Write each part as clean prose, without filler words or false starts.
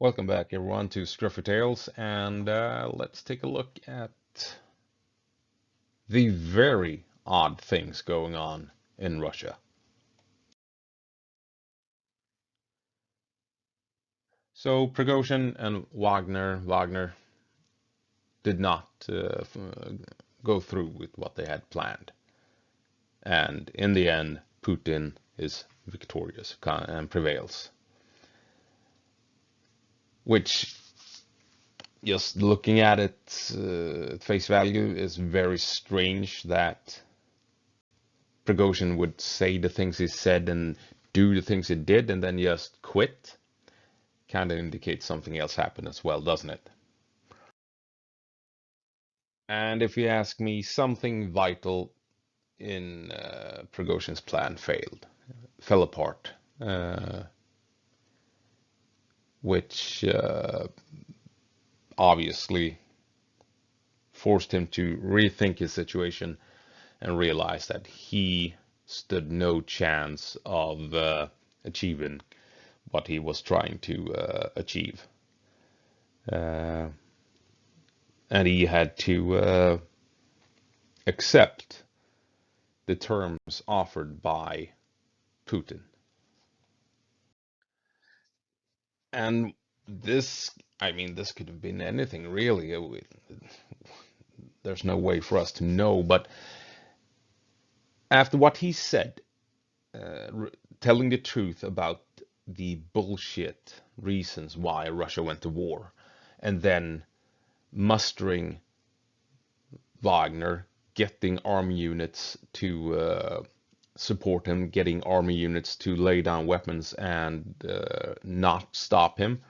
Welcome back, everyone, to Scruffy Tales, and let's take a look at the very odd things going on in Russia. So, Prigozhin and Wagner did not go through with what they had planned, and in the end, Putin is victorious and prevails, which just looking at it at face value is very strange that Prigozhin would say the things he said and do the things he did and then just quit. Kind of indicates something else happened as well, doesn't it? And if you ask me, something vital in Prigozhin's plan fell apart, uh, which obviously forced him to rethink his situation and realize that he stood no chance of achieving what he was trying to achieve. Uh, and he had to accept the terms offered by Putin. And this, I mean, this could have been anything really. There's no way for us to know. But after what he said, telling the truth about the bullshit reasons why Russia went to war, and then mustering Wagner, getting army units to support him, getting army units to lay down weapons and not stop him,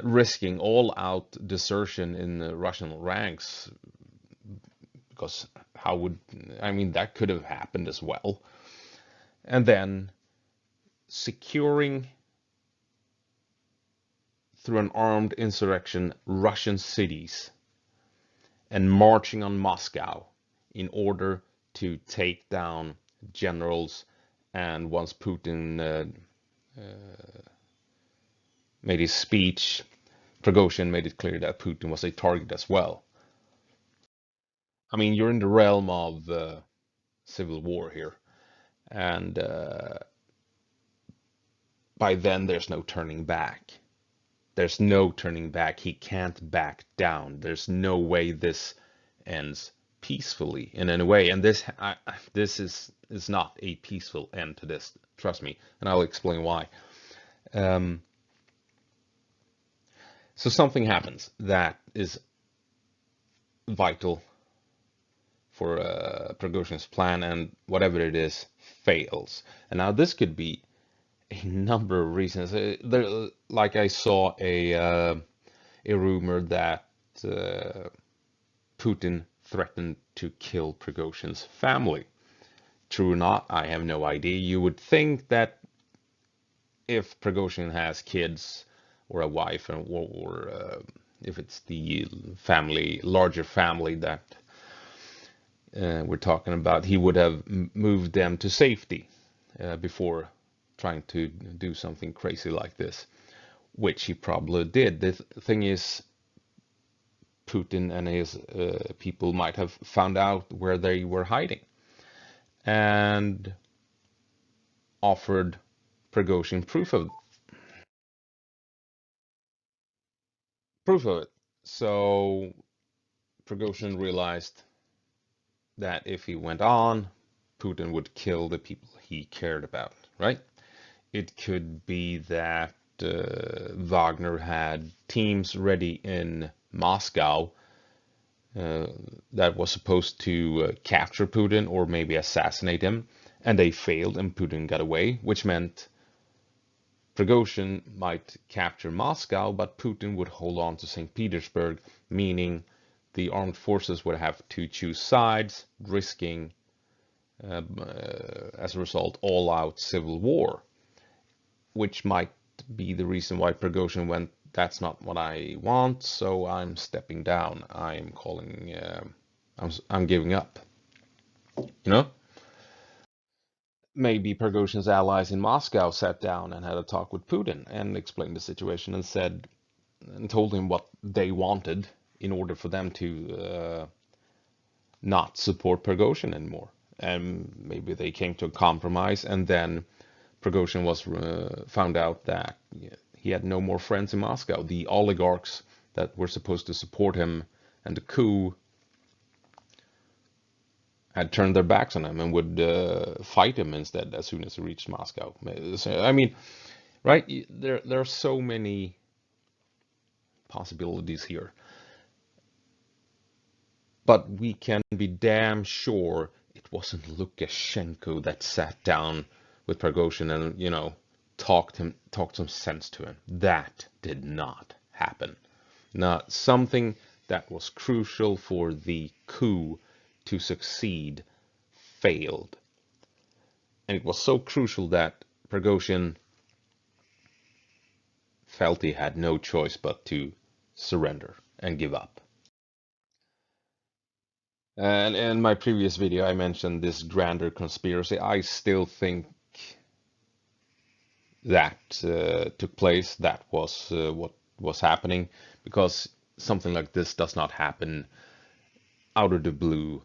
risking all out desertion in the Russian ranks, because how would, I mean, that could have happened as well. And then securing through an armed insurrection Russian cities and marching on Moscow in order to take down generals. And once Putin made his speech, Prigozhin made it clear that Putin was a target as well. I mean, you're in the realm of civil war here, and by then there's no turning back. There's no turning back. He can't back down. There's no way this ends peacefully in any way. And this is not a peaceful end to this. Trust me, and I'll explain why. Um, so something happens that is vital for Prigozhin's plan, and whatever it is, fails. And now this could be a number of reasons. Like I saw a rumor that Putin threatened to kill Prigozhin's family. True or not, I have no idea. You would think that if Prigozhin has kids or a wife, or if it's the family, larger family that we're talking about, he would have moved them to safety before trying to do something crazy like this, which he probably did. The thing is, Putin and his people might have found out where they were hiding and offered Prigozhin proof of it. So Prigozhin realized that if he went on, Putin would kill the people he cared about, right? It could be that Wagner had teams ready in Moscow that was supposed to capture Putin or maybe assassinate him, and they failed and Putin got away, which meant Prigozhin might capture Moscow, but Putin would hold on to St. Petersburg, meaning the armed forces would have to choose sides, risking, as a result, all-out civil war, which might be the reason why Prigozhin went, that's not what I want, so I'm stepping down. I'm calling, I'm giving up, you know? maybe Prigozhin's allies in Moscow sat down and had a talk with Putin and explained the situation and said and told him what they wanted in order for them to not support Prigozhin anymore. And maybe they came to a compromise, and then Prigozhin was found out that he had no more friends in Moscow. The oligarchs that were supposed to support him and the coup had turned their backs on him and would fight him instead as soon as he reached Moscow. I mean, right? There are so many possibilities here. But we can be damn sure it wasn't Lukashenko that sat down with Prigozhin and, talked some sense to him. That did not happen. Not something that was crucial for the coup to succeed failed. And it was so crucial that Prigozhin felt he had no choice but to surrender and give up. And in my previous video, I mentioned this grander conspiracy. I still think that took place. That was what was happening, because something like this does not happen out of the blue.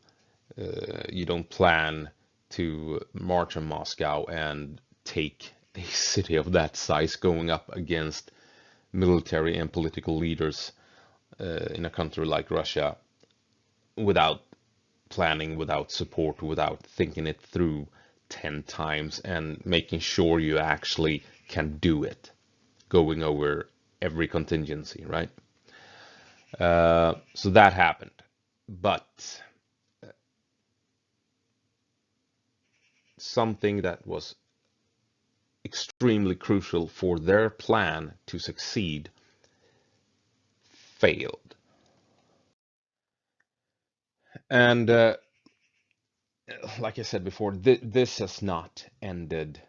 You don't plan to march on Moscow and take a city of that size going up against military and political leaders in a country like Russia without planning, without support, without thinking it through 10 times and making sure you actually can do it, going over every contingency, right? So that happened. But something that was extremely crucial for their plan to succeed failed. And like I said before, this has not ended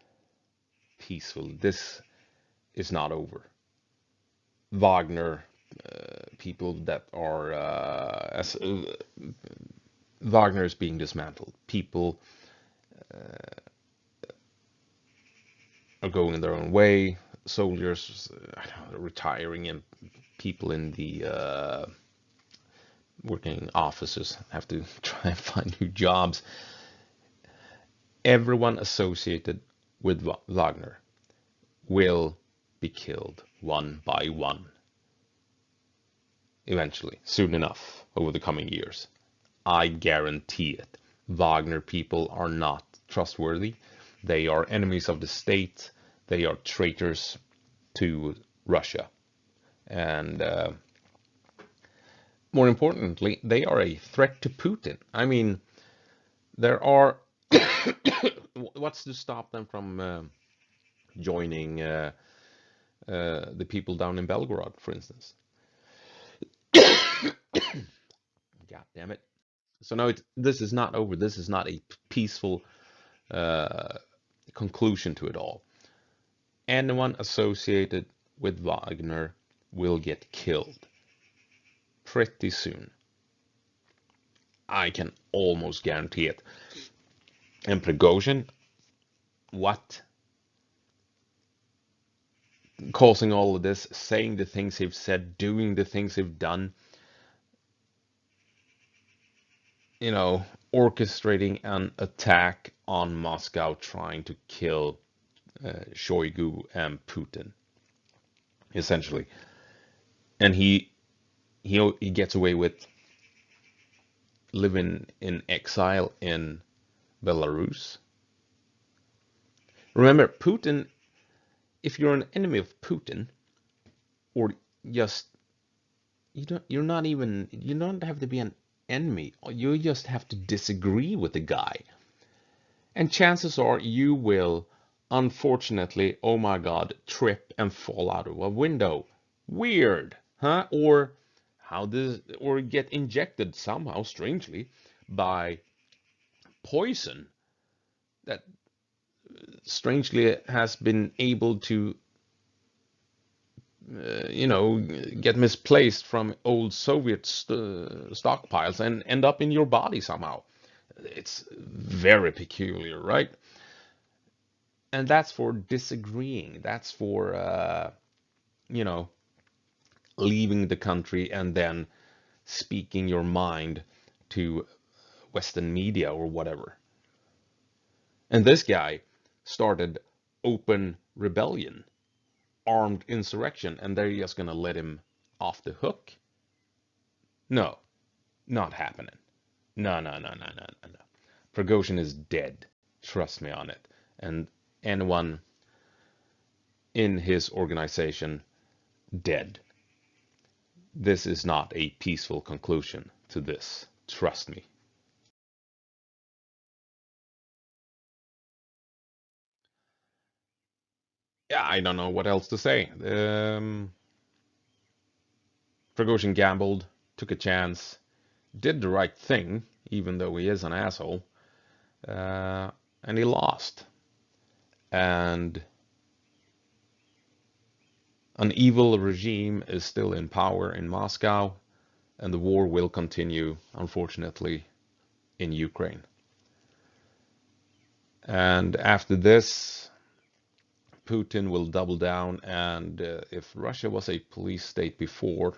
peacefully. This is not over. Wagner people that are Wagner is being dismantled. People are going their own way. Soldiers retiring, and people in the working offices have to try and find new jobs. Everyone associated with Wagner will be killed one by one. Eventually, soon enough, over the coming years. I guarantee it. Wagner people are not trustworthy. They are enemies of the state. They are traitors to Russia. And more importantly, they are a threat to Putin. I mean, there are... what's to stop them from joining the people down in Belgorod, for instance? God damn it. So no, this is not over. This is not a peaceful conclusion to it all. Anyone associated with Wagner will get killed pretty soon. I can almost guarantee it. And Pregozin, what? Causing all of this, saying the things he've said, doing the things he've done, orchestrating an attack on Moscow, trying to kill Shoigu and Putin, essentially. And he gets away with living in exile in Belarus. Remember, Putin, if you're an enemy of Putin, or just, you don't have to be an enemy. You just have to disagree with the guy. And chances are you will, unfortunately, oh my God, trip and fall out of a window. Weird, huh? Or get injected somehow, strangely, by poison that strangely has been able to get misplaced from old Soviet stockpiles and end up in your body somehow. It's very peculiar, right? And that's for disagreeing. That's for, you know, leaving the country and then speaking your mind to Western media or whatever. And this guy started open rebellion, armed insurrection, and they're just gonna let him off the hook? No, not happening. No, no, no, no, no, no, no. Prigozhin is dead. Trust me on it. And anyone in his organization dead. This is not a peaceful conclusion to this. Trust me. Yeah, I don't know what else to say. Prigozhin gambled, took a chance, did the right thing, even though he is an asshole, and he lost. And an evil regime is still in power in Moscow, and the war will continue, unfortunately, in Ukraine. And after this, Putin will double down, and if Russia was a police state before,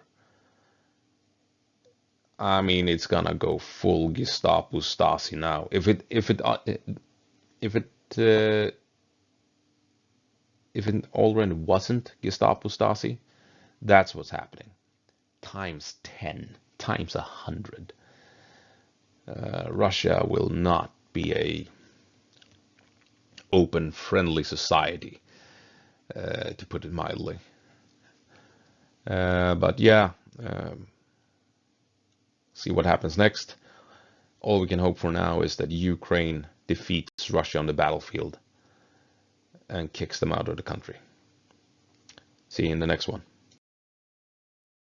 I mean, it's gonna go full Gestapo Stasi now. Uh, if it already wasn't Gestapo Stasi, that's what's happening. Times 10, times 100. Russia will not be a open, friendly society, to put it mildly. But yeah, see what happens next. All we can hope for now is that Ukraine defeats Russia on the battlefield and kicks them out of the country. See you in the next one.